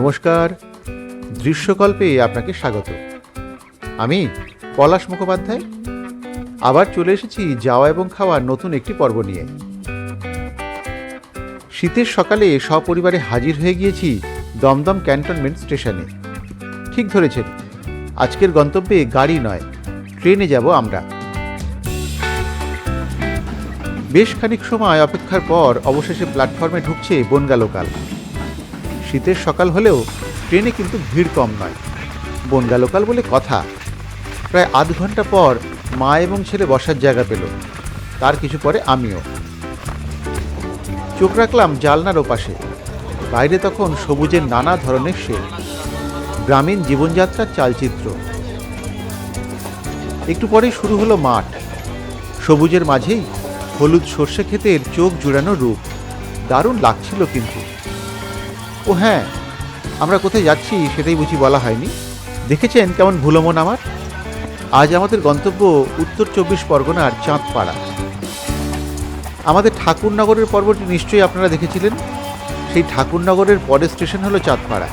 নমস্কার, দৃশ্যকল্পে আপনাকে স্বাগত। আমি পলাশ মুখোপাধ্যায় আবার চলে এসেছি যাওয়া এবং খাওয়ার নতুন একটি পর্ব নিয়ে। শীতের সকালে সপরিবারে হাজির হয়ে গিয়েছি দমদম ক্যান্টনমেন্ট স্টেশনে। ঠিক ধরেছেন, আজকের গন্তব্যে গাড়ি নয়, ট্রেনে যাব আমরা। বেশ খানিক সময় অপেক্ষার পর অবশেষে প্ল্যাটফর্মে ঢুকছে বনগা লোকাল। শীতের সকাল হলেও ট্রেনে কিন্তু ভিড় কম নয়। বনগা লোকাল বলে কথা। প্রায় আধ ঘন্টা পর মা এবং ছেলে বসার জায়গা পেল, তার কিছু পরে আমিও। চোখ রাখলাম জালনার ওপাশে। বাইরে তখন সবুজের নানা ধরনের শেড, গ্রামীণ জীবনযাত্রার চালচিত্র। একটু পরেই শুরু হলো মাঠ, সবুজের মাঝেই হলুদ সর্ষে ক্ষেতের চোখ জুড়ানো রূপ। দারুণ লাগছিল কিন্তু। ও হ্যাঁ, আমরা কোথায় যাচ্ছি সেটাই বুঝি বলা হয়নি। দেখেছেন কেমন ভুলো মন আমার। আজ আমাদের গন্তব্য উত্তর 24 পরগনার চাঁদপাড়া। আমাদের ঠাকুরনগরের পর্বটি নিশ্চয়ই আপনারা দেখেছিলেন। সেই ঠাকুরনগরের পরের স্টেশন হলো চাঁদপাড়া।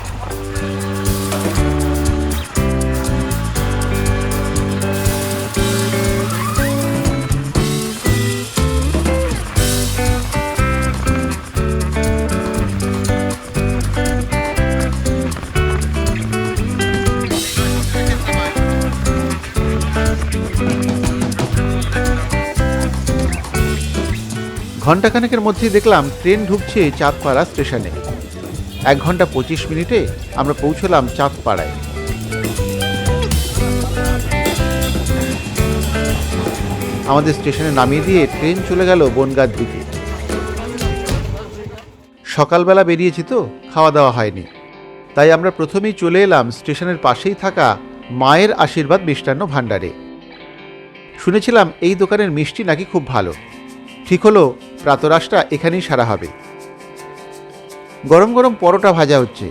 ঘণ্টাখানেকের মধ্যেই দেখলাম ট্রেন ঢুকছে চাঁদপাড়া স্টেশনে। 1 ঘন্টা 25 মিনিটে আমরা পৌঁছলাম চাঁদপাড়ায়। আমাদের স্টেশনে নামিয়ে দিয়ে ট্রেন চলে গেল বনগাঁর দিকে। সকালবেলা বেরিয়েছি তো, খাওয়া দাওয়া হয়নি, তাই আমরা প্রথমেই চলে এলাম স্টেশনের পাশেই থাকা মায়ের আশীর্বাদ মিষ্টান্ন ভাণ্ডারে। শুনেছিলাম এই দোকানের মিষ্টি নাকি খুব ভালো। ঠিক হলো, প্রাতরাশটা এখানেই সারা হবে। গরম গরম পরোটা ভাজা হচ্ছে।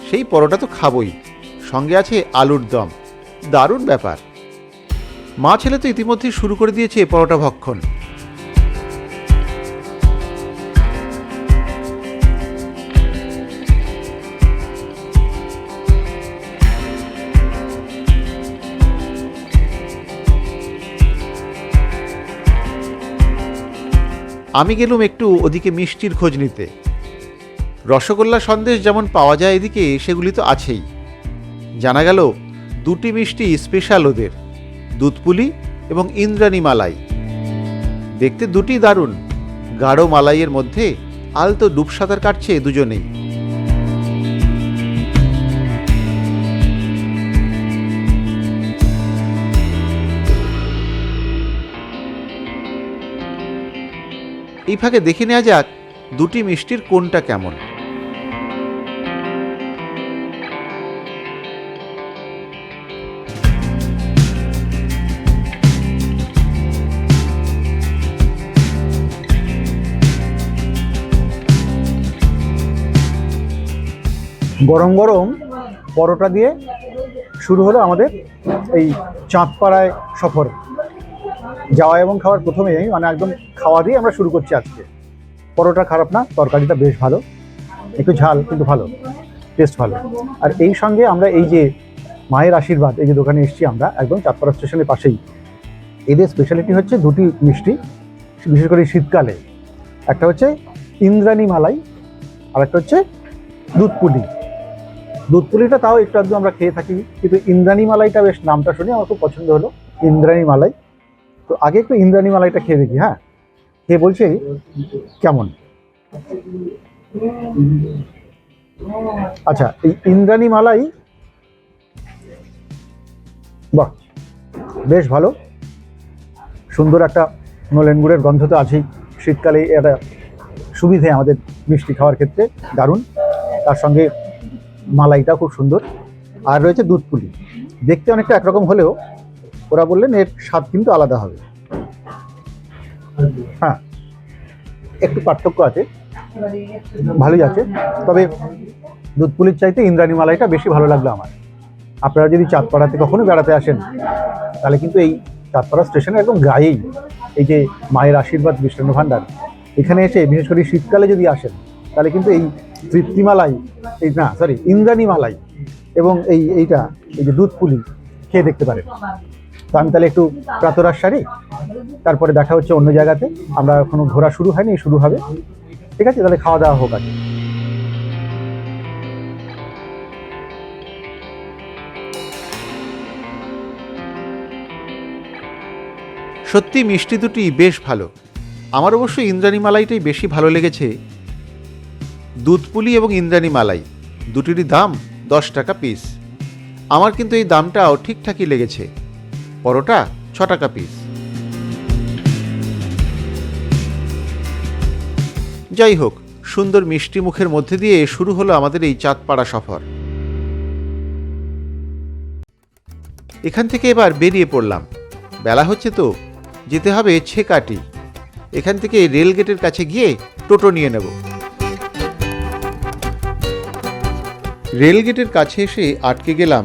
সেই পরোটা তো খাবই, সঙ্গে আছে আলুর দম। দারুণ ব্যাপার। মা ছেলে তো ইতিমধ্যেই শুরু করে দিয়েছে পরোটা ভক্ষণ। আমি গেলুম একটু ওদিকে মিষ্টির খোঁজ নিতে। রসগোল্লা সন্দেশ যেমন পাওয়া যায় এদিকে, সেগুলি তো আছেই। জানা গেল 2টি মিষ্টি স্পেশাল ওদের, দুধপুলি এবং ইন্দ্রাণী মালাই। দেখতে দুটি দারুণ। গাঢ় মালাইয়ের মধ্যে আলতো ডুব সাঁতার কাটছে দুজনেই। এই ফাঁকে দেখে নেওয়া যাক 2টি মিষ্টির কোনটা কেমন। গরম গরম পরোটা দিয়ে শুরু হলো আমাদের এই চাঁদপাড়ায় সফর। যাওয়া এবং খাওয়ার প্রথমেই একদম খাওয়া দিয়ে আমরা শুরু করছি আজকে। পরোটা খারাপ না, তরকারিটা বেশ ভালো, একটু ঝাল কিন্তু ভালো, টেস্ট ভালো। আর এই সঙ্গে আমরা এই যে মায়ের আশীর্বাদ, এই যে দোকানে এসেছি আমরা একদম চাঁদপাড়া স্টেশনের পাশেই। এদের স্পেশালিটি হচ্ছে 2টি মিষ্টি, বিশেষ করে শীতকালে। একটা হচ্ছে ইন্দ্রাণী মালাই, আর একটা হচ্ছে দুধপুলি। দুধপুলিটা তাও একটু একদম আমরা খেয়ে থাকি, কিন্তু ইন্দ্রাণী মালাইটা বেশ, নামটা শুনে আমার খুব পছন্দ হলো, ইন্দ্রাণী মালাই। তো আগে একটু ইন্দ্রাণী মালাইটা খেয়ে দেখি। হ্যাঁ, খেয়ে বলছি কেমন। আচ্ছা, এই ইন্দ্রাণী মালাই বাহ, বেশ ভালো, সুন্দর একটা নলেন গুড়ের গন্ধ তো আছেই। শীতকালে এটা সুবিধে আমাদের মিষ্টি খাওয়ার ক্ষেত্রে, দারুণ। তার সঙ্গে মালাইটা খুব সুন্দর। আর রয়েছে দুধপুলি, দেখতে অনেকটা একরকম হলেও ওরা বললেন এর স্বাদ কিন্তু আলাদা হবে। হ্যাঁ, একটু পার্থক্য আছে, ভালোই আছে। তবে দুধপুলির চাইতে ইন্দ্রাণী মালাইটা বেশি ভালো লাগলো আমার। আপনারা যদি চাঁদপাড়াতে কখনো বেড়াতে আসেন, তাহলে কিন্তু এই চাঁদপাড়া স্টেশনে একদম গায়েই এই যে মায়ের আশীর্বাদ মিষ্টান্ন ভাণ্ডার, এখানে এসে বিশেষ করে শীতকালে যদি আসেন, তাহলে কিন্তু এই তৃপ্তি মালাই, এই না সরি ইন্দ্রাণী মালাই এবং এইটা এই যে দুধ পুলি খেয়ে দেখতে পারেন। তো আমি তাহলে একটু প্রাতরাশ সারি, তারপরে দেখা হচ্ছে অন্য জায়গাতে। আমরা এখনো ঘোরা শুরু হয়নি, শুরু হবে। ঠিক আছে, তাহলে খাওয়া দাওয়া হোক আগে। সত্যি মিষ্টি দুটি বেশ ভালো। আমার অবশ্য ইন্দ্রাণী মালাইটাই বেশি ভালো লেগেছে। দুধপুলি এবং ইন্দ্রাণী মালাই দুটিরই দাম 10 টাকা পিস। আমার কিন্তু এই দামটাও ঠিকঠাকই লেগেছে। পরোটা 6 টাকা পিস। যাই হোক, সুন্দর মিষ্টি মুখের মধ্যে দিয়ে শুরু হলো আমাদের এই চাঁদপাড়া সফর। এখান থেকে এবার বেরিয়ে পড়লাম। বেলা হচ্ছে তো, যেতে হবে ছেকাটি। এখান থেকে রেলগেটের কাছে গিয়ে টোটো নিয়ে নেব। রেলগেটের কাছে এসে আটকে গেলাম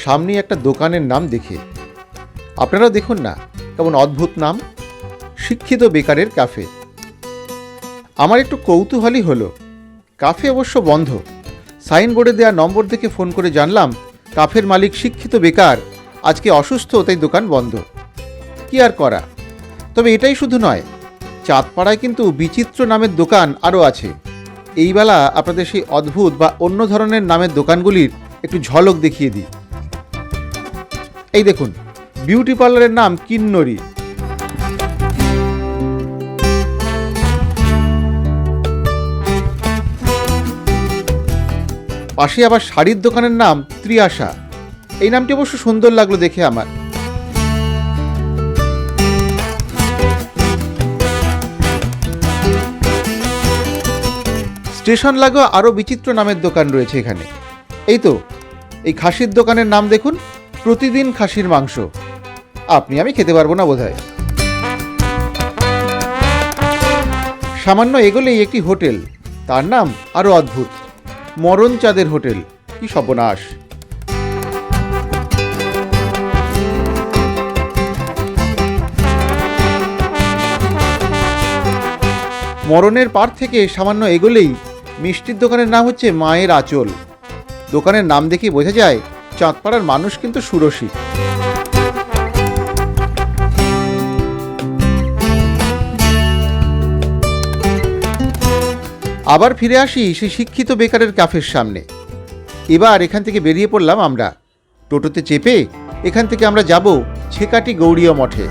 সামনে একটা দোকানের নাম দেখে। আপনারাও দেখুন না কেমন অদ্ভুত নাম, শিক্ষিত বেকারের ক্যাফে। আমার একটু কৌতূহলী হলো। ক্যাফে অবশ্য বন্ধ। সাইনবোর্ডে দেওয়া নম্বর দেখে ফোন করে জানলাম ক্যাফের মালিক শিক্ষিত বেকার, আজকে অসুস্থ, তাই দোকান বন্ধ। কি আর করা। তবে এটাই শুধু নয়, চাঁদপাড়ায় কিন্তু বিচিত্র নামের দোকান আরও আছে। এই বেলা আপনাদের সেই অদ্ভুত বা অন্য ধরনের নামের দোকানগুলির একটু ঝলক দেখিয়ে দিই। এই দেখুন, বিউটি পার্লারের নাম কিন্নরি। পাশে আবার শাড়ির দোকানের নাম ত্রিয়াশা। এই নামটি অবশ্য সুন্দর লাগলো দেখে আমার। স্টেশন লাগোয়া আরও বিচিত্র নামের দোকান রয়েছে এখানে। এই তো, এই খাসির দোকানের নাম দেখুন, প্রতিদিন খাসির মাংস। আপনি আমি খেতে পারবো না বোধহয়। সামান্য এগোলেই একটি হোটেল, তার নাম আরও অদ্ভুত, মরণ চাঁদের হোটেল। কি সর্বনাশ। মরণের পার থেকে সামান্য এগোলেই মিষ্টির দোকানের নাম হচ্ছে মায়ের আঁচল। দোকানের নাম দেখেই বোঝা যায় চাঁদপাড়ার মানুষ কিন্তু সুরসিক। আবার ফিরে আসি সেই শিক্ষিত বেকারের ক্যাফের সামনে। এবার এখান থেকে বেরিয়ে পড়লাম আমরা। টোটোতে চেপে এখান থেকে আমরা যাব ছেকাটি গৌড়ীয় মঠে।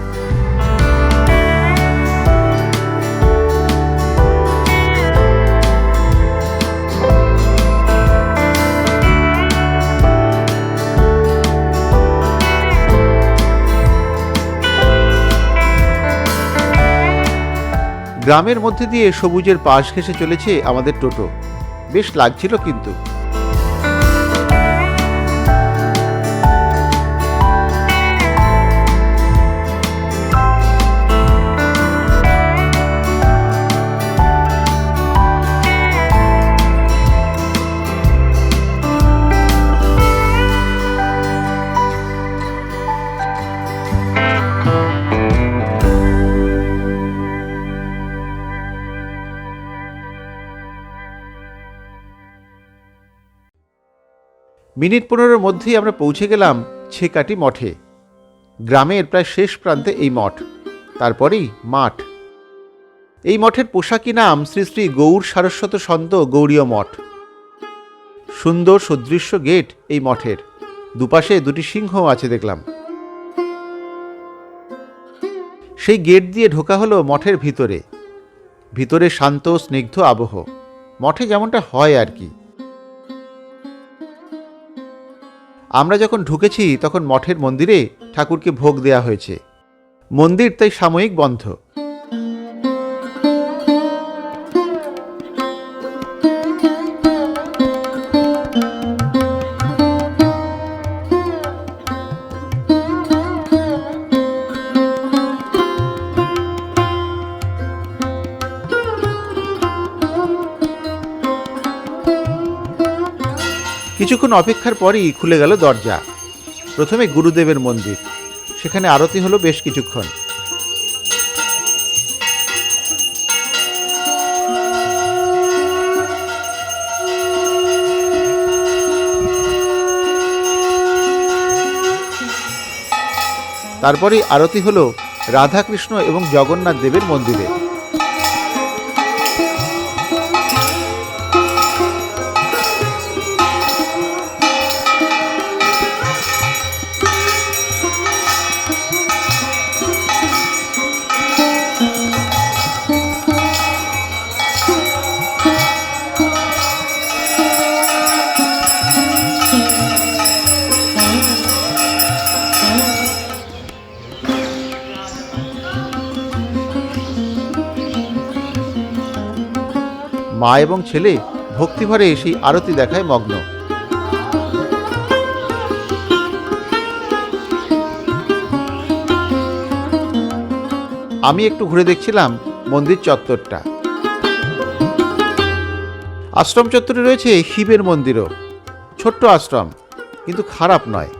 গ্রামের মধ্যে দিয়ে সবুজের পাশ ঘেঁষে চলেছে আমাদের টোটো। বেশ লাগছিল কিন্তু। মিনিট 15-এর মধ্যেই আমরা পৌঁছে গেলাম ছেকাটি মঠে। গ্রামের প্রায় শেষ প্রান্তে এই মঠ, তারপরেই মাঠ। এই মঠের পোশাকি নাম শ্রী শ্রী গৌর সারস্বত সন্ত গৌড়ীয় মঠ। সুন্দর সদৃশ্য গেট এই মঠের, দুপাশে দুটি সিংহ আছে দেখলাম। সেই গেট দিয়ে ঢোকা হলো মঠের ভিতরে। ভিতরে শান্ত স্নিগ্ধ আবহ, মঠে যেমনটা হয় আর কি। আমরা যখন ঢুকেছি তখন মঠের মন্দিরে ঠাকুরকে ভোগ দেয়া হয়েছে। মন্দির তাই সাময়িক বন্ধ। কিছুক্ষণ অপেক্ষার পরই খুলে গেল দরজা। প্রথমে গুরুদেবের মন্দির, সেখানে আরতি হলো বেশ কিছুক্ষণ। তারপরেই আরতি হলো রাধাকৃষ্ণ এবং জগন্নাথ দেবের মন্দিরে। মা এবং ছেলে ভক্তিভরে সেই আরতি দেখায় মগ্ন। আমি একটু ঘুরে দেখছিলাম মন্দির চত্বরটা। আশ্রম চত্বরে রয়েছে শিবের মন্দিরও। ছোট্ট আশ্রম, কিন্তু খারাপ নয়।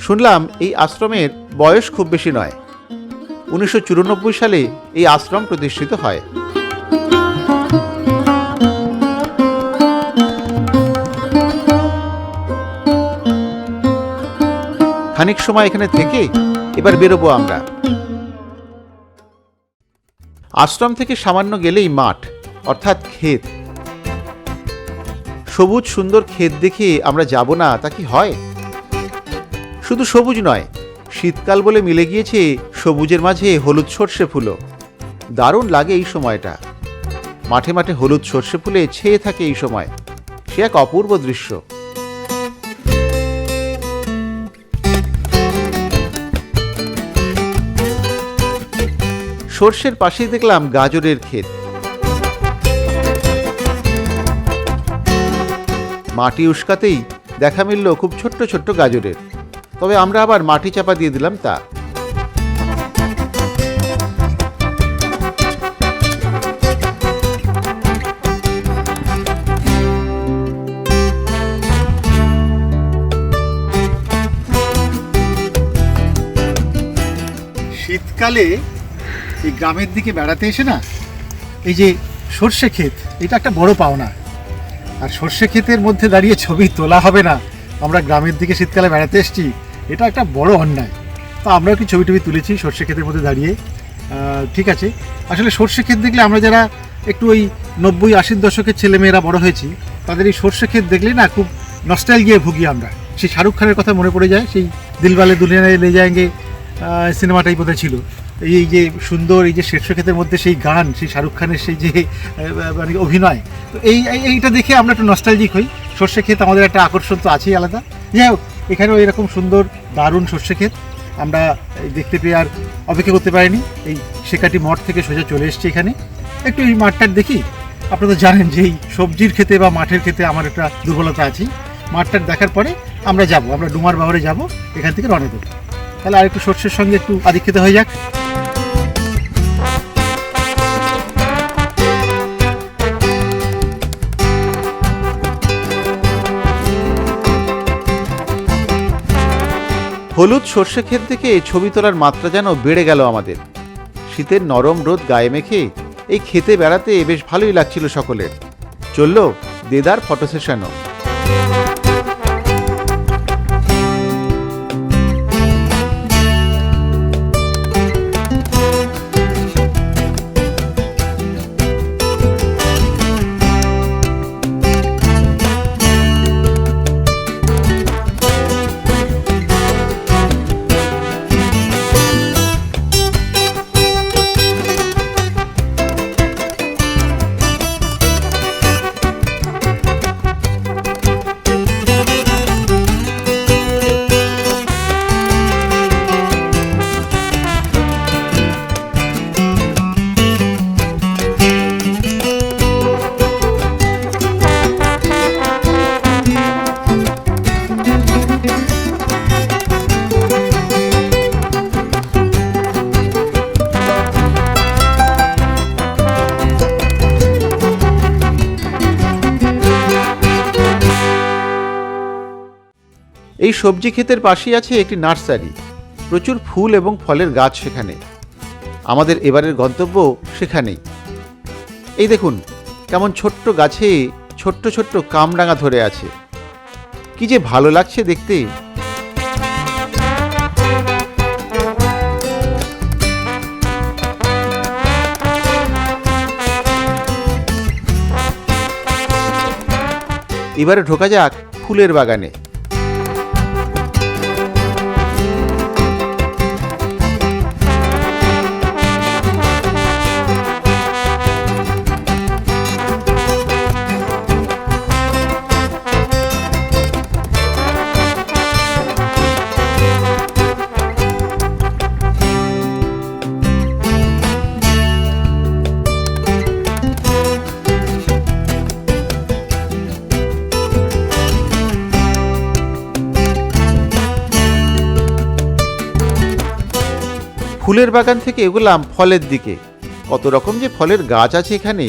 শুনলাম এই আশ্রমের বয়স খুব বেশি নয়। 1994 সালে এই আশ্রম প্রতিষ্ঠিত হয়। খানিক সময় এখানে থেকে এবার বেরোবো আমরা। আশ্রম থেকে সামান্য গেলেই মাঠ, অর্থাৎ ক্ষেত। সবুজ সুন্দর ক্ষেত দেখে আমরা যাব না তা কি হয়? শুধু সবুজ নয়, শীতকাল বলে মিলে গিয়েছে সবুজের মাঝে হলুদ সর্ষে ফুলও। দারুণ লাগে এই সময়টা। মাঠে মাঠে হলুদ সর্ষে ফুলে ছেয়ে থাকে এই সময়। সে এক অপূর্ব দৃশ্য। সর্ষের পাশেই দেখলাম গাজরের ক্ষেত। মাটি উস্কাতেই দেখা মিলল খুব ছোট্ট ছোট্ট গাজরের। তবে আমরা আবার মাটি চাপা দিয়ে দিলাম তা। শীতকালে এই গ্রামের দিকে বেড়াতে এসে না, এই যে সর্ষে ক্ষেত, এটা একটা বড় পাওনা। আর সর্ষে ক্ষেতের মধ্যে দাঁড়িয়ে ছবি তোলা হবে না, আমরা গ্রামের দিকে শীতকালে বেড়াতে এসেছি, এটা একটা বড় অন্যায়। তো আমরাও কি ছবি টবি তুলেছি সর্ষে ক্ষেতের মধ্যে দাঁড়িয়ে। ঠিক আছে, আসলে সর্ষে ক্ষেত দেখলে আমরা যারা একটু ওই 90-80 দশকের ছেলেমেয়েরা বড় হয়েছি, তাদের এই সর্ষে ক্ষেত দেখলেই না খুব নস্টালজিয়ায় ভুগি আমরা। সেই শাহরুখ খানের কথা মনে পড়ে যায়, সেই দিলওয়ালে দুলহানিয়া লে জায়েঙ্গে সিনেমাটাই বোধহয় ছিল। এই যে সুন্দর এই যে সর্ষে ক্ষেতের মধ্যে সেই গান, সেই শাহরুখ খানের সেই যে মানে অভিনয়, তো এইটা দেখে আমরা একটু নস্টালজিক হই। সর্ষে ক্ষেত আমাদের একটা আকর্ষণ তো আছেই আলাদা। যাই হোক, এখানেও এরকম সুন্দর দারুণ সর্ষে ক্ষেত আমরা দেখতে পেয়ে আর অপেক্ষা করতে পারিনি। এই শেকাটি মঠ থেকে সোজা চলে এসেছি এখানে। একটু এই মাঠটার দেখি। আপনারা তো জানেন যে এই সবজির ক্ষেতে বা মাঠের ক্ষেতে আমার একটা দুর্বলতা আছে। মাঠটার দেখার পরে আমরা ডুমার বাহরে যাব, এখান থেকে রওনা দেবো। তাহলে আর একটু সর্ষের সঙ্গে একটু আদিক্ষেতে হয়ে যাক। হলুদ সর্ষে ক্ষেত থেকে ছবি তোলার মাত্রা যেন বেড়ে গেল আমাদের। শীতের নরম রোদ গায়ে মেখে এই ক্ষেতে বেড়াতে বেশ ভালোই লাগছিল সকলের। চলল দেদার ফটো সেশনও। এই সবজি ক্ষেতের পাশেই আছে একটি নার্সারি। প্রচুর ফুল এবং ফলের গাছ সেখানে। আমাদের এবারের গন্তব্য সেখানেই। এই দেখুন কেমন ছোট্ট গাছে ছোট্ট ছোট্ট কামরাঙা ধরে আছে। কি যে ভালো লাগছে দেখতে। এবারে ঢোকা যাক ফুলের বাগানে। ফুলের বাগান থেকে এগোলাম ফলের দিকে। কত রকম যে ফলের গাছ আছে এখানে।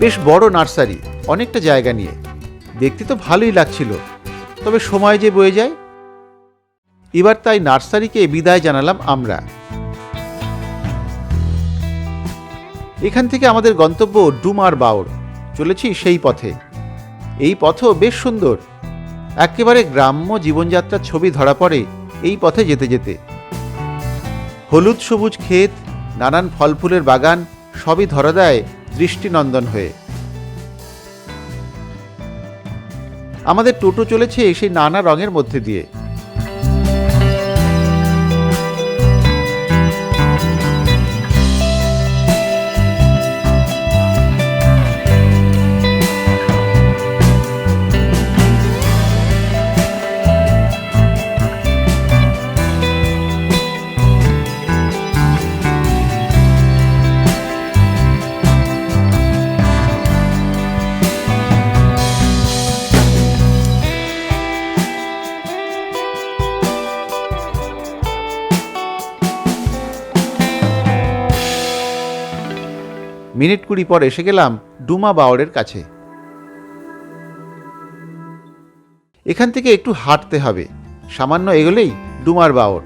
বেশ বড় নার্সারি, অনেকটা জায়গা নিয়ে। দেখতে তো ভালোই লাগছিল, তবে সময় যে বয়ে যায়। এবার তাই নার্সারিকে বিদায় জানালাম আমরা। এখান থেকে আমাদের গন্তব্য ডুমার বাওড়। চলেছি সেই পথে। এই পথও বেশ সুন্দর। একেবারে গ্রাম্য জীবনযাত্রার ছবি ধরা পড়ে এই পথে যেতে যেতে। হলুদ সবুজ ক্ষেত, নানান ফল ফুলের বাগান, সবই ধরা দেয় দৃষ্টিনন্দন হয়ে। আমাদের টোটো চলেছে সেই নানা রঙের মধ্যে দিয়ে। মিনিট 20 পর এসে গেলাম ডুমা বাওড়ের কাছে। এখান থেকে একটু হাঁটতে হবে, সামান্য এগোলেই ডুমার বাওড়।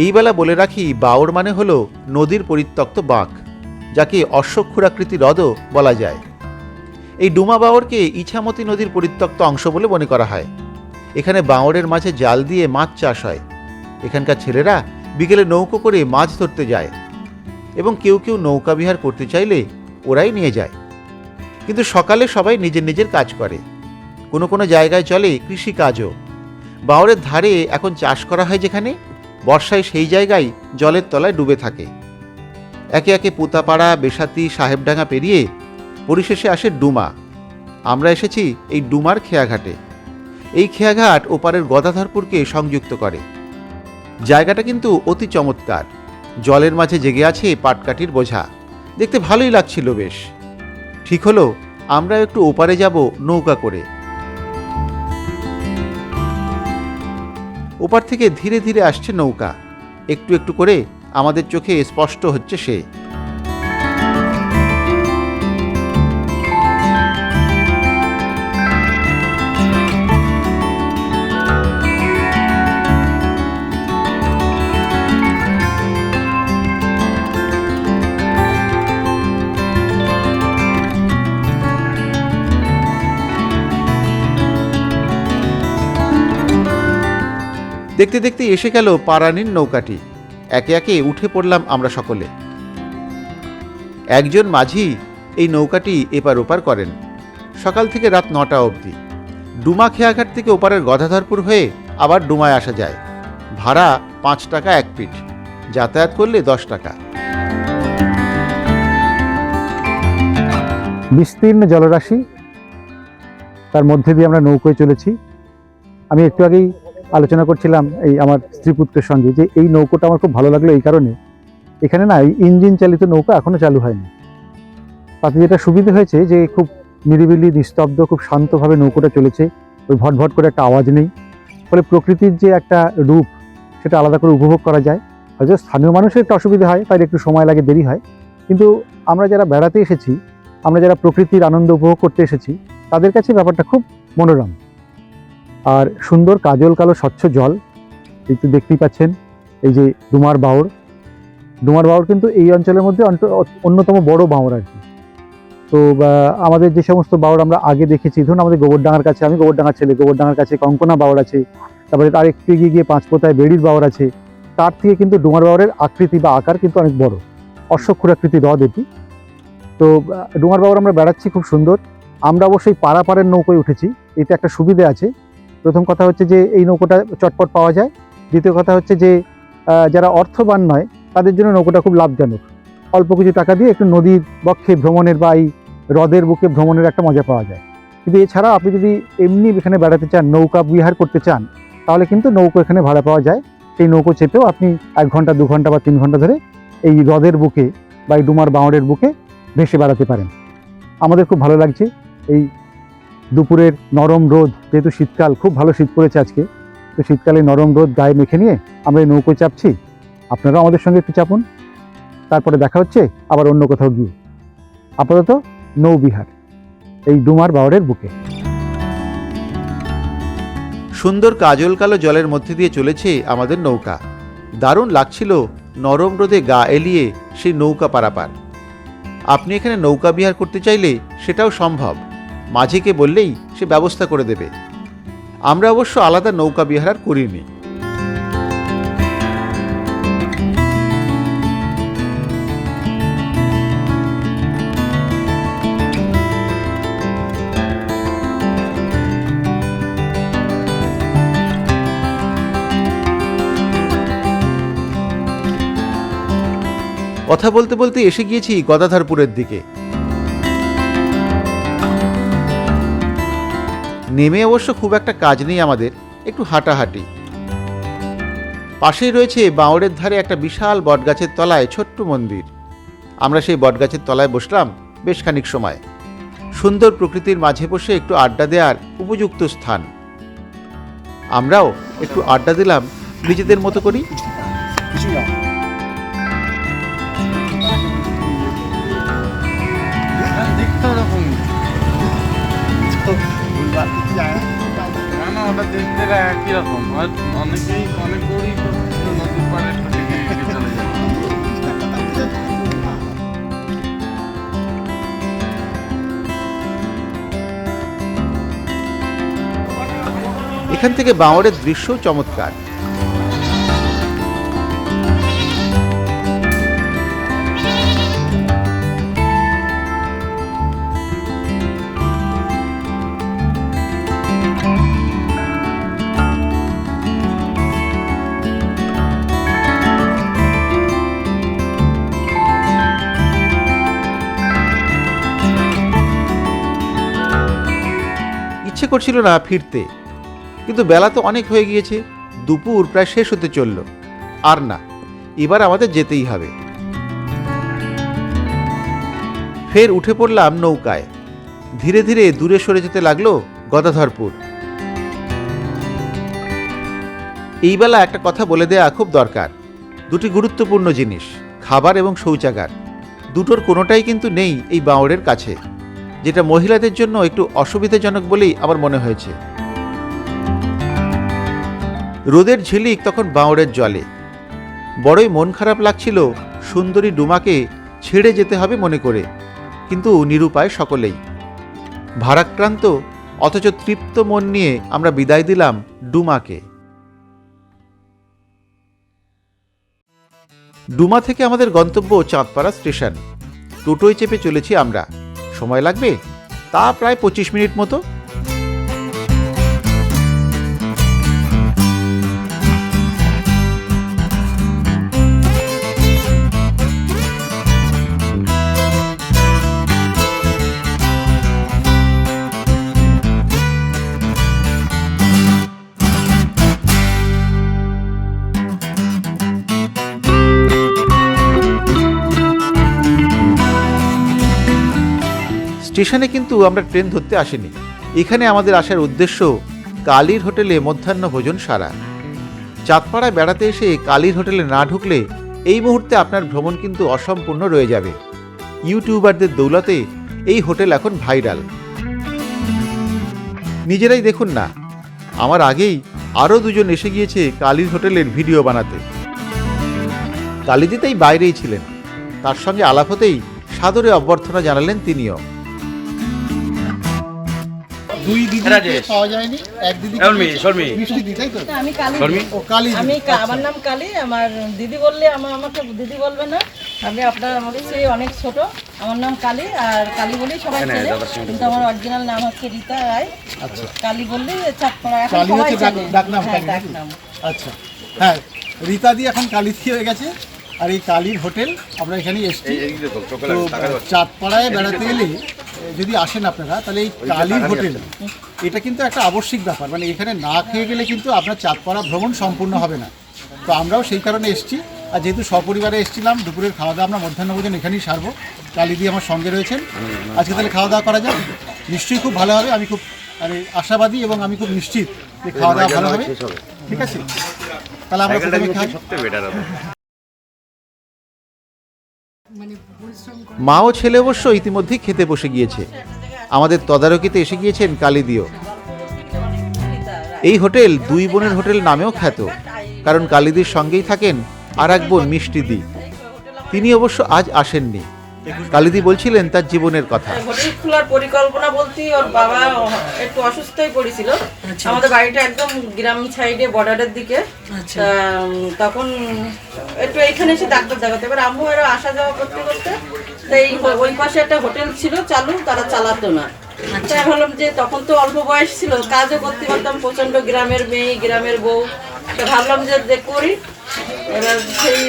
এই বেলা বলে রাখি, বাওড় মানে হলো নদীর পরিত্যক্ত বাঁক, যাকে অশ্বক্ষুরাকৃতি হ্রদও বলা যায়। এই ডুমা বাওড়কে ইছামতি নদীর পরিত্যক্ত অংশ বলে মনে করা হয়। এখানে বাওড়ের মাঝে জাল দিয়ে মাছ চাষ হয়। এখানকার ছেলেরা বিকেলে নৌকো করে মাছ ধরতে যায়, এবং কেউ কেউ নৌকা বিহার করতে চাইলে ওরাই নিয়ে যায়। কিন্তু সকালে সবাই নিজের নিজের কাজ করে। কোনো কোনো জায়গায় চলে কৃষিকাজও। বাওড়ের ধারে এখন চাষ করা হয় যেখানে, বর্ষায় সেই জায়গায় জলের তলায় ডুবে থাকে। একে একে পোতাপাড়া, বেসাতি, সাহেবডাঙ্গা পেরিয়ে পরিশেষে আসে ডুমা। আমরা এসেছি এই ডুমার খেয়াঘাটে। এই খেয়াঘাট ওপারের গদাধরপুরকে সংযুক্ত করে। জায়গাটা কিন্তু অতি চমৎকার। জলের মাঝে জেগে আছে পাটকাঠির বোঝা। দেখতে ভালোই লাগছিল বেশ। ঠিক হলো আমরা একটু ওপারে যাব নৌকা করে। ওপার থেকে ধীরে ধীরে আসছে নৌকা। একটু একটু করে আমাদের চোখে স্পষ্ট হচ্ছে সে। দেখতে দেখতে এসে গেল পারানির নৌকাটি। একে একে উঠে পড়লাম আমরা সকলে। একজন মাঝি এই নৌকাটি এপার ওপার করেন সকাল থেকে রাত 9টা অবধি। ডুমা খেয়াঘাট থেকে ওপারের গদাধরপুর হয়ে আবার ডুমায় আসা যায়। ভাড়া 5 টাকা 1 পিঠ, যাতায়াত করলে 10 টাকা। বিস্তীর্ণ জলরাশি, তার মধ্যে দিয়ে আমরা নৌকোয় চলেছি। আমি একটু আগেই আলোচনা করছিলাম এই আমার স্ত্রীপুত্রের সঙ্গে যে এই নৌকোটা আমার খুব ভালো লাগলো এই কারণে, এখানে না এই ইঞ্জিন চালিত নৌকা এখনো চালু হয়নি। তাতে যেটা সুবিধা হয়েছে যে খুব নিরিবিলি নিস্তব্ধ, খুব শান্তভাবে নৌকোটা চলেছে, ওই ভটভট করে একটা আওয়াজ নেই, ফলে প্রকৃতির যে একটা রূপ সেটা আলাদা করে উপভোগ করা যায়। হয়তো স্থানীয় মানুষের একটা অসুবিধা হয়, তাই একটু সময় লাগে, দেরি হয়, কিন্তু আমরা যারা বেড়াতে এসেছি, আমরা যারা প্রকৃতির আনন্দ উপভোগ করতে এসেছি, তাদের কাছে ব্যাপারটা খুব মনোরম। আর সুন্দর কাজল কালো স্বচ্ছ জল, একটু দেখতেই পাচ্ছেন। এই যে ডুমার বাওড় কিন্তু এই অঞ্চলের মধ্যে অন্যতম বড় বাওড় আর কি। তো আমাদের যে সমস্ত বাওড় আমরা আগে দেখেছি, ধরুন আমাদের গোবরডাঙ্গার কাছে, আমি গোবরডাঙ্গার ছেলে, গোবরডাঙ্গার কাছে কঙ্কনা বাওড় আছে, তারপরে তার একটু এগিয়ে গিয়ে পাঁচপোতায় বেড়ির বাওড় আছে। তার থেকে কিন্তু ডুমার বাওড়ের আকৃতি বা আকার কিন্তু অনেক বড়, অশ্বক্ষুর আকৃতি হ্রদ এটি। তো ডুমার বাওড় আমরা বেড়াচ্ছি, খুব সুন্দর। আমরা অবশ্যই পারাপারের নৌকোয় উঠেছি, এতে একটা সুবিধে আছে। প্রথম কথা হচ্ছে যে এই নৌকোটা চটপট পাওয়া যায়। দ্বিতীয় কথা হচ্ছে যে যারা অর্থবান নয় তাদের জন্য নৌকোটা খুব লাভজনক। অল্প কিছু টাকা দিয়ে একটু নদীর বক্ষে ভ্রমণের বা এই হ্রদের বুকে ভ্রমণের একটা মজা পাওয়া যায়। কিন্তু এছাড়াও আপনি যদি এমনি এখানে বেড়াতে চান, নৌকা বিহার করতে চান, তাহলে কিন্তু নৌকো এখানে ভাড়া পাওয়া যায়। সেই নৌকো চেপেও আপনি 1 ঘন্টা 2 ঘন্টা বা 3 ঘন্টা ধরে এই হ্রদের বুকে বা এই ডুমার বাওড়ের বুকে ভেসে বেড়াতে পারেন। আমাদের খুব ভালো লাগছে। এই দুপুরের নরম রোদ, যেহেতু শীতকাল, খুব ভালো শীত পড়েছে আজকে, তো শীতকালে নরম রোদ গায়ে মেখে নিয়ে আমরা এই নৌকোয় চাপছি। আপনারাও আমাদের সঙ্গে একটু চাপুন, তারপরে দেখা হচ্ছে আবার অন্য কোথাও গিয়ে। আপাতত নৌবিহার এই ডুমার বাওড়ের বুকে। সুন্দর কাজল কালো জলের মধ্যে দিয়ে চলেছে আমাদের নৌকা। দারুণ লাগছিল নরম রোদে গা এলিয়ে সেই নৌকা পারাপার। আপনি এখানে নৌকা বিহার করতে চাইলে সেটাও সম্ভব, মাঝিকে বললেই সে ব্যবস্থা করে দেবে। আমরা অবশ্য আলাদা নৌকা বিহার আর করিনি। কথা বলতে বলতে এসে গিয়েছি গদাধরপুরের দিকে। নেমে অবশ্য খুব একটা কাজ নেই আমাদের, একটু হাঁটাহাঁটি। পাশেই রয়েছে বাওড়ের ধারে একটা বিশাল বটগাছের তলায় ছোট্ট মন্দির। আমরা সেই বটগাছের তলায় বসলাম বেশ খানিক সময়। সুন্দর প্রকৃতির মাঝে বসে একটু আড্ডা দেওয়ার উপযুক্ত স্থান। আমরাও একটু আড্ডা দিলাম নিজেদের মতো করি। ওটা দেখতে একই রকম, অনেকেই অনেক গরিব নদীর পাড়ে চলে যায়। এখান থেকে বাওড়ের দৃশ্য চমৎকার। ইচ্ছে করছিল না ফিরতে, কিন্তু বেলা তো অনেক হয়ে গিয়েছে, দুপুর প্রায় শেষ হতে চলল। আর না, এবার আমাদের যেতেই হবে। ফের উঠে পড়লাম নৌকায়। ধীরে ধীরে দূরে সরে যেতে লাগলো গদাধরপুর। এই বেলা একটা কথা বলে দেয়া খুব দরকার। দুটি গুরুত্বপূর্ণ জিনিস, খাবার এবং শৌচাগার, দুটোর কোনোটাই কিন্তু নেই এই বাওড়ের কাছে, যেটা মহিলাদের জন্য একটু অসুবিধাজনক বলেই আমার মনে হয়েছে। রোদের ঝিলিক তখন বাওড়ের জলে। বড়ই মন খারাপ লাগছিল সুন্দরী ডুমাকে ছেড়ে যেতে হবে মনে করে, কিন্তু নিরুপায় সকলেই। ভারাক্রান্ত অথচ তৃপ্ত মন নিয়ে আমরা বিদায় দিলাম ডুমাকে। ডুমা থেকে আমাদের গন্তব্য চাঁদপাড়া স্টেশন। টোটোয় চেপে চলেছি আমরা। সময় লাগবে তা প্রায় 25 মিনিট মতো। স্টেশনে কিন্তু আমরা ট্রেন ধরতে আসিনি। এখানে আমাদের আসার উদ্দেশ্য কালীর হোটেলে মধ্যাহ্ন ভোজন সারা। চাঁদপাড়ায় বেড়াতে এসে কালীর হোটেলে না ঢুকলে এই মুহূর্তে আপনার ভ্রমণ কিন্তু অসম্পূর্ণ রয়ে যাবে। ইউটিউবারদের দৌলতে এই হোটেল এখন ভাইরাল। নিজেরাই দেখুন না, আমার আগেই আরও দুজন এসে গিয়েছে কালীর হোটেলের ভিডিও বানাতে। কালীদিতেই বাইরেই ছিলেন, তার সঙ্গে আলাপ হতেই সাদরে অভ্যর্থনা জানালেন তিনিও। দুই দিদি পাওয়া যায়নি, এক দিদি মিষ্টি দি, তাই তো? আমি কালী, ও কালী আমি আমার নাম কালী। আমার দিদি বললে আমাকে দিদি বলবে না, আমি আপনার আমাদের সেই অনেক ছোট। আমার নাম কালী, আর কালী বলেই সবাই চেনে, কিন্তু আমার অরিজিনাল নাম হচ্ছে রীতা রায়। আচ্ছা, কালী বললে চাঁদপাড়া এখন কালী সবাই হচ্ছে চেনে। ডাকনাম। হ্যাঁ, ডাকনাম। আচ্ছা, হ্যাঁ, রীতা দি এখন কালী দি হয়ে গেছে। আর এই কালীর হোটেল আমরা এখানে এসেছি। তো চাঁদপাড়ায় বেড়াতে এলে যদি আসেন আপনারা, তাহলে এই কালীর হোটেল এটা কিন্তু একটা আবশ্যিক ব্যাপার। মানে এখানে না খেয়ে গেলে কিন্তু আপনার চাঁদপাড়া ভ্রমণ সম্পূর্ণ হবে না। তো আমরাও সেই কারণে এসেছি। আর যেহেতু সপরিবারে এসেছিলাম, দুপুরের খাওয়া দাওয়া আমরা মধ্যাহ্ন ভোজন এখানেই সারবো। কালীদি আমার সঙ্গে রয়েছেন। আজকে তাহলে খাওয়া দাওয়া করা যাক। নিশ্চয়ই খুব ভালো হবে, আমি খুব আশাবাদী এবং আমি খুব নিশ্চিত যে খাওয়া দাওয়া ভালো হবে। ঠিক আছে, তাহলে আমরা প্রথমে খাই। মা ও ছেলে অবশ্য ইতিমধ্যেই খেতে বসে গিয়েছে। আমাদের তদারকিতে এসে গিয়েছেন কালীদিও। এই হোটেল দুই বোনের হোটেল নামেও খ্যাত, কারণ কালীদির সঙ্গেই থাকেন আর এক বোন মিষ্টি দি। তিনি অবশ্য আজ আসেননি। কালীদি বলছিলেন তার জীবনের কথা। হোটেল খোলার পরিকল্পনা বলতে ওর বাবা একটু অসুস্থ হয়ে পড়েছিল। আমাদের বাড়িটা একদম গ্রাম সাইডে, বর্ডারের দিকে। তখন একটু এখানে এসে ডাক্তার দেখাতে, এবার আম্মু এরা আসা যাওয়া করতে করতে এই ওই পাশে একটা হোটেল ছিল চালু, তারা চালাতো না। তাই ভাবলাম যে তখন তো অল্প বয়স ছিল, কাজও করতে পারতাম, প্রচন্ড গ্রামের মেয়ে, গ্রামের বউ। তো ভাবলাম যে করি। এবার সেই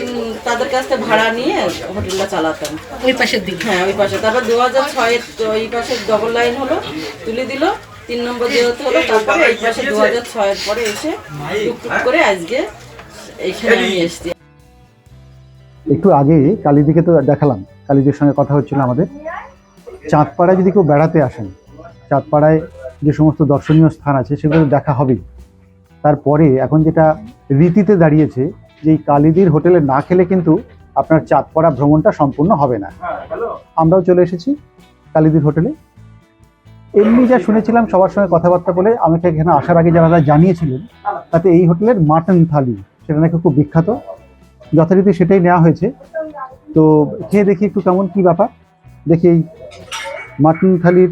তাদের কাছ থেকে ভাড়া নিয়ে হোটেলটা চালাতাম ওই পাশের দিকে। হ্যাঁ, ওই পাশে। তারপর 2006 ওই পাশে ডবল লাইন হলো, তুলে দিল, 3 নম্বর যেহেতু হলো। তারপরে এই পাশে 2006 পরে এসে টুকটুক করে আজকে এইখানে আমি এসেছি। একটু আগে কালীদিকে তো দেখালাম, কালীদির সঙ্গে কথা হচ্ছিল আমাদের। চাঁদপাড়ায় যদি কেউ বেড়াতে আসেন, চাঁদপাড়ায় যে সমস্ত দর্শনীয় স্থান আছে সেগুলো দেখা হবেই। তারপরে এখন যেটা রীতিতে দাঁড়িয়েছে যে এই কালীদির হোটেলে না খেলে কিন্তু আপনার চাঁদপাড়া ভ্রমণটা সম্পূর্ণ হবে না। আমরাও চলে এসেছি কালীদির হোটেলে। এমনি যা শুনেছিলাম সবার সঙ্গে কথাবার্তা বলে, আমাকে এখানে আসার আগে যারা জানিয়েছিলেন, তাতে এই হোটেলের মাটন থালি সেটা নাকি খুব বিখ্যাত। যথারীতি সেটাই নেওয়া হয়েছে। তো খেয়ে দেখি একটু কেমন কি ব্যাপার। দেখি এই মাটন থালির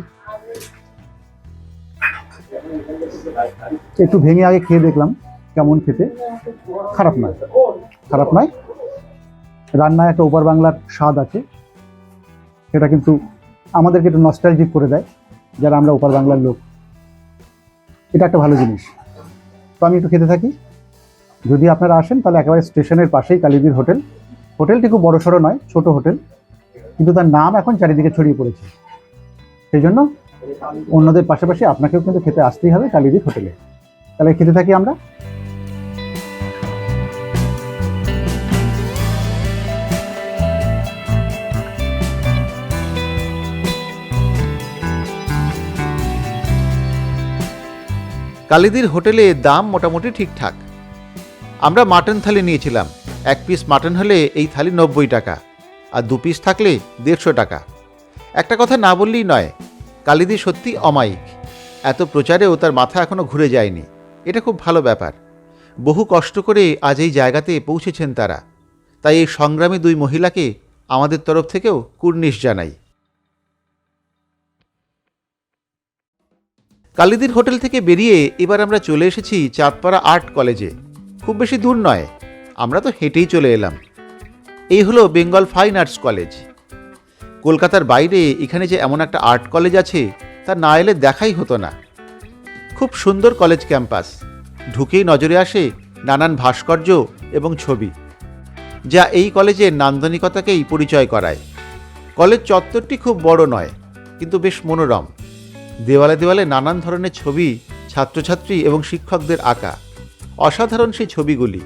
একটু ভেঙে আগে খেয়ে দেখলাম কেমন খেতে। খারাপ নয়, খারাপ নয়। রান্নায় একটা ওপার বাংলার স্বাদ আছে, সেটা কিন্তু আমাদেরকে একটু নস্টালজিক করে দেয় যারা আমরা ওপার বাংলার লোক। এটা একটা ভালো জিনিস। তো আমি একটু খেতে থাকি। যদি আপনারা আসেন তাহলে একেবারে স্টেশনের পাশেই কালীদির হোটেল। হোটেলটি খুব বড়সড় নয়, ছোট হোটেল, কিন্তু তার নাম এখন চারিদিকে ছড়িয়ে পড়েছে। সেই জন্য অন্যদের পাশাপাশি আপনাকেও কিন্তু খেতে আসতেই হবে কালীদির হোটেলে। তাহলে খেতে থাকি আমরা। কালীদির হোটেলে দাম মোটামুটি ঠিকঠাক। আমরা মাটন থালি নিয়েছিলাম। 1 পিস মাটন হলে এই থালি 90 টাকা, আর 2 পিস থাকলে 150 টাকা। একটা কথা না বললেই নয়, কালীদি সত্যি অমায়িক। এত প্রচারেও তার মাথা এখনও ঘুরে যায়নি। এটা খুব ভালো ব্যাপার। বহু কষ্ট করে আজ এই জায়গাতে পৌঁছেছেন তারা। তাই এই সংগ্রামী 2 মহিলাকে আমাদের তরফ থেকেও কুর্নিশ জানাই। কালীদির হোটেল থেকে বেরিয়ে এবার আমরা চলে এসেছি চাঁদপাড়া আর্ট কলেজে। খুব বেশি দূর নয়, আমরা তো হেঁটেই চলে এলাম। এই হলো বেঙ্গল ফাইন আর্টস কলেজ। কলকাতার বাইরে এখানে যে এমন একটা আর্ট কলেজ আছে তা না এলে দেখাই হতো না। খুব সুন্দর কলেজ ক্যাম্পাস। ঢুকেই নজরে আসে নানান ভাস্কর্য এবং ছবি, যা এই কলেজের নান্দনিকতাকেই পরিচয় করায়। কলেজ চত্বরটি খুব বড় নয়, কিন্তু বেশ মনোরম। দেওয়ালে দেওয়ালে নানান ধরনের ছবি, ছাত্রছাত্রী এবং শিক্ষকদের আঁকা। অসাধারণ সেই ছবিগুলি।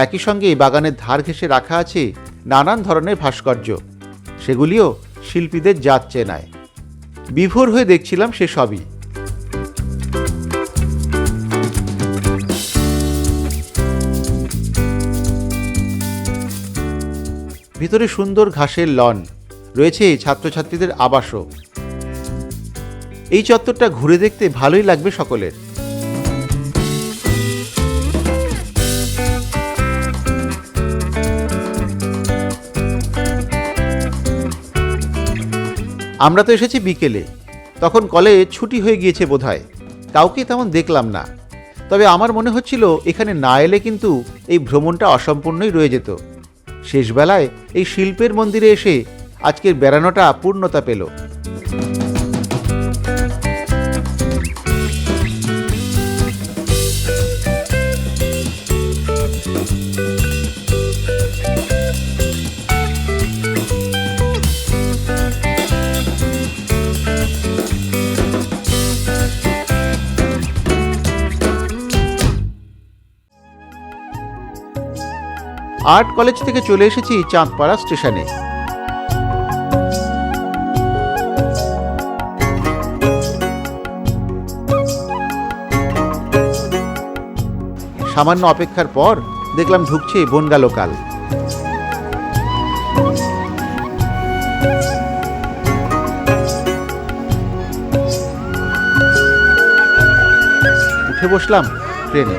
একই সঙ্গে বাগানের ধার ঘেঁষে রাখা আছে নানান ধরনের ভাস্কর্য। সেগুলিও শিল্পীদের জাত চেনায়। বিভোর হয়ে দেখছিলাম সে সবই। ভিতরে সুন্দর ঘাসের লন, রয়েছে ছাত্রছাত্রীদের আবাসও। এই চত্বরটা ঘুরে দেখতে ভালোই লাগবে সকলের। আমরা তো এসেছি বিকেলে, তখন কলেজ ছুটি হয়ে গিয়েছে বোধহয়, কাউকে তেমন দেখলাম না। তবে আমার মনে হচ্ছিল এখানে না এলে কিন্তু এই ভ্রমণটা অসম্পূর্ণই রয়ে যেত। শেষবেলায় এই শিল্পের মন্দিরে এসে আজকের বেড়ানোটা পূর্ণতা পেল। আর্ট কলেজ থেকে চলে এসেছি চাঁদপাড়া স্টেশনে। সামান্য অপেক্ষার পর দেখলাম ঢুকছে বনগা লোকাল। উঠে বসলাম ট্রেনে।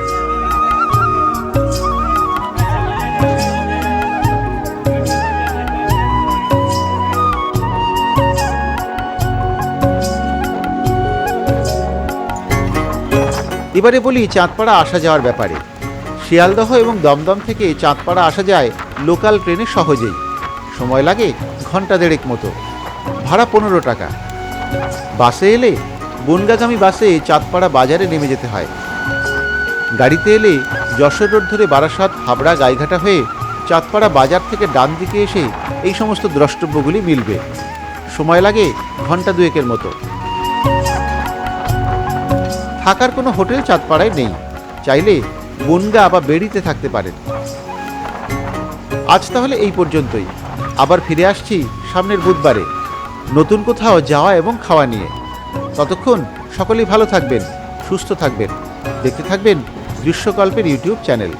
এবারে বলি চাঁদপাড়া আসা যাওয়ার ব্যাপারে। শিয়ালদহ এবং দমদম থেকে চাঁদপাড়া আসা যায় লোকাল ট্রেনে সহজেই। সময় লাগে ঘন্টা দেড়েক মতো, ভাড়া 15 টাকা। বাসে এলে বনগাগামী বাসে চাঁদপাড়া বাজারে নেমে যেতে হয়। গাড়িতে এলে যশোর রোড ধরে বারাসাত, হাবড়া, গাইঘাটা হয়ে চাঁদপাড়া বাজার থেকে ডান দিকে এসে এই সমস্ত দ্রষ্টব্যগুলি মিলবে। সময় লাগে ঘন্টা দুয়েকের মতো। থাকার কোনো হোটেল চাঁদপাড়ায় নেই, চাইলে বনগা বা বেড়িতে থাকতে পারেন। আজ তাহলে এই পর্যন্তই। আবার ফিরে আসছি সামনের বুধবারে নতুন কোথাও যাওয়া এবং খাওয়া নিয়ে। ততক্ষণ সকলেই ভালো থাকবেন, সুস্থ থাকবেন, দেখতে থাকবেন দৃশ্যকল্পের ইউটিউব চ্যানেল।